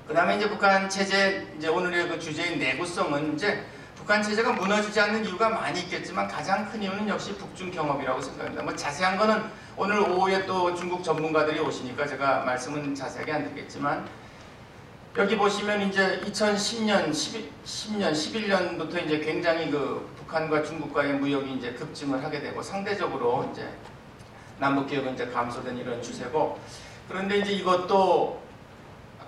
그다음에 이제 북한 체제, 이제 오늘의 그 주제인 내구성은 이제 북한 체제가 무너지지 않는 이유가 많이 있겠지만 가장 큰 이유는 역시 북중 경협이라고 생각합니다. 뭐 자세한 거는 오늘 오후에 또 중국 전문가들이 오시니까 제가 말씀은 자세하게 안 드리겠지만, 여기 보시면 이제 2010년, 11년부터 이제 굉장히 그 북한과 중국과의 무역이 이제 급증을 하게 되고 상대적으로 이제 남북 기업은 이제 감소된 이런 추세고, 그런데 이제 이것도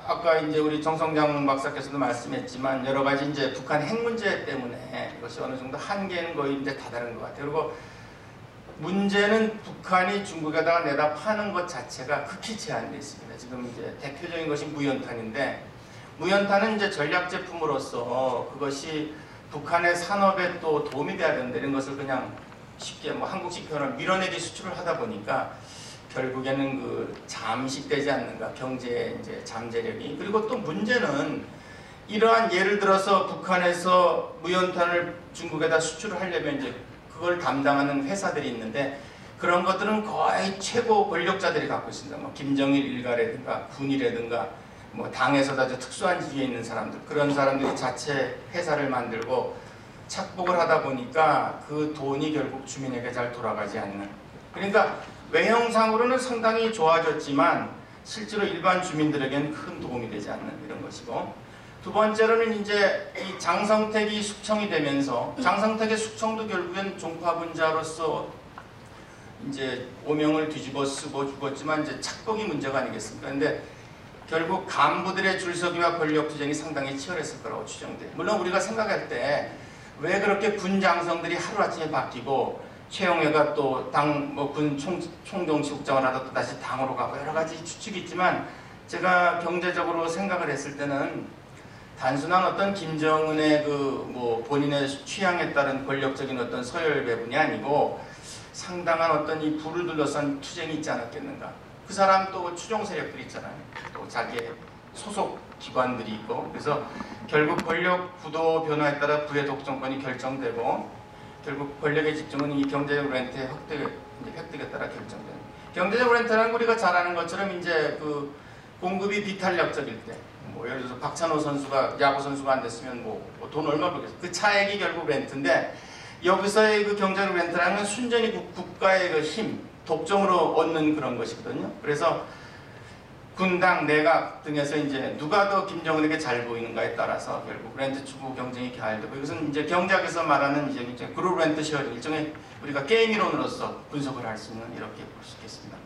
아까 이제 우리 정성장 박사께서도 말씀했지만 여러 가지 이제 북한 핵 문제 때문에 이것이 어느 정도 한계는 거의 이제 다다른 것 같아요. 그리고 문제는 북한이 중국에다가 내다 파는 것 자체가 극히 제한되어 있습니다. 지금 이제 대표적인 것이 무연탄인데, 무연탄은 이제 전략 제품으로서 그것이 북한의 산업에 또 도움이 돼야 된다 이런 것을 그냥 쉽게 뭐 한국식 표현을 밀어내기 수출을 하다 보니까 결국에는 그 잠식되지 않는가, 경제 이제 잠재력이. 그리고 또 문제는 이러한, 예를 들어서 북한에서 무연탄을 중국에다 수출을 하려면 이제 그걸 담당하는 회사들이 있는데 그런 것들은 거의 최고 권력자들이 갖고 있습니다. 뭐 김정일 일가라든가 군이라든가 뭐 당에서도 아주 특수한 지위에 있는 사람들, 그런 사람들이 자체 회사를 만들고 착복을 하다 보니까 그 돈이 결국 주민에게 잘 돌아가지 않는. 그러니까 외형상으로는 상당히 좋아졌지만 실제로 일반 주민들에게는 큰 도움이 되지 않는 이런 것이고, 두 번째로는 이제 이 장성택이 숙청이 되면서, 장성택의 숙청도 결국엔 종파분자로서 이제 오명을 뒤집어 쓰고 죽었지만 이제 착복이 문제가 아니겠습니까? 근데 결국 간부들의 줄서기와 권력 투쟁이 상당히 치열했을 거라고 추정돼요. 물론 우리가 생각할 때 왜 그렇게 군 장성들이 하루아침에 바뀌고 최영회가 또 당 뭐 군 총정치국장을 하다 또 다시 당으로 가고 여러 가지 추측이 있지만, 제가 경제적으로 생각을 했을 때는 단순한 어떤 김정은의 그 뭐 본인의 취향에 따른 권력적인 어떤 서열 배분이 아니고 상당한 어떤 이 부를 둘러싼 투쟁이 있지 않았겠는가. 그 사람 또 추종 세력들이 있잖아요. 또 자기의 소속 기관들이 있고, 그래서 결국 권력 구도 변화에 따라 부의 독점권이 결정되고 결국 권력의 집중은 이 경제적 렌트의 획득에 따라 결정되는. 경제적 렌트라는 우리가 잘 아는 것처럼 이제 그 공급이 비탄력적일 때, 뭐 예를 들어서 박찬호 선수가 야구 선수가 안 됐으면 뭐 돈 얼마 벌겠어. 그 차액이 결국 렌트인데, 여기서의 그 경제적 렌트라는 건 순전히 국가의 그 힘, 독점으로 얻는 그런 것이거든요. 그래서 군당, 내각 등에서 이제 누가 더 김정은에게 잘 보이는가에 따라서 결국 렌트 추구 경쟁이 가열되고, 이것은 이제 경제학에서 말하는 이제 그룹 렌트 쉐어링, 일종의 우리가 게임 이론으로서 분석을 할 수 있는, 이렇게 볼 수 있겠습니다.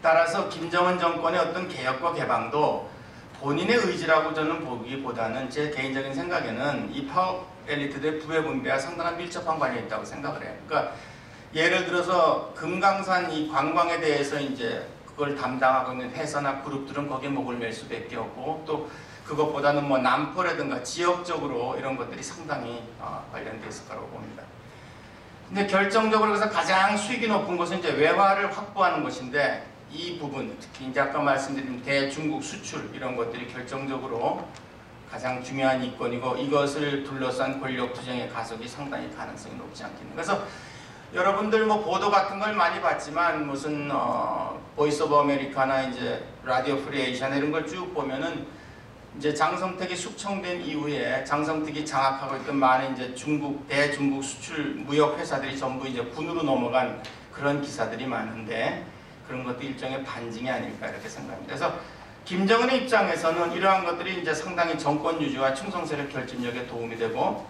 따라서 김정은 정권의 어떤 개혁과 개방도 본인의 의지라고 저는 보기보다는 제 개인적인 생각에는 이 파업 엘리트들의 부의 분배와 상당한 밀접한 관련이 있다고 생각을 해요. 그러니까 예를 들어서 금강산 이 관광에 대해서 이제 그걸 담당하고 있는 회사나 그룹들은 거기에 목을 맬 수밖에 없고, 또 그것보다는 뭐 남포라든가 지역적으로 이런 것들이 상당히 관련되어 있을 거라고 봅니다. 근데 결정적으로 그래서 가장 수익이 높은 것은 이제 외화를 확보하는 것인데, 이 부분, 특히 이제 아까 말씀드린 대중국 수출 이런 것들이 결정적으로 가장 중요한 이권이고, 이것을 둘러싼 권력 투쟁의 가속이 상당히 가능성이 높지 않겠는가. 그래서 여러분들 뭐 보도 같은 걸 많이 봤지만 무슨 보이스 오브 아메리카나 이제 라디오 프리 에이시아나 이런 걸 쭉 보면은 이제 장성택이 숙청된 이후에 장성택이 장악하고 있던 많은 이제 대중국 수출 무역 회사들이 전부 이제 군으로 넘어간 그런 기사들이 많은데, 그런 것도 일종의 반증이 아닐까 이렇게 생각합니다. 그래서 김정은의 입장에서는 이러한 것들이 이제 상당히 정권 유지와 충성 세력 결집력에 도움이 되고,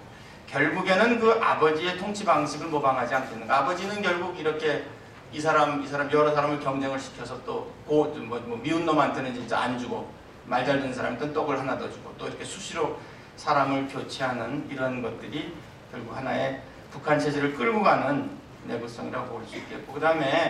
결국에는 그 아버지의 통치 방식을 모방하지 않겠는가. 아버지는 결국 이렇게 이 사람 여러 사람을 경쟁을 시켜서 또 미운 놈한테는 진짜 안 주고, 말 잘 듣는 사람한테는 떡을 하나 더 주고, 또 이렇게 수시로 사람을 교체하는 이런 것들이 결국 하나의 북한 체제를 끌고 가는 내구성이라고 볼 수 있겠고, 그 다음에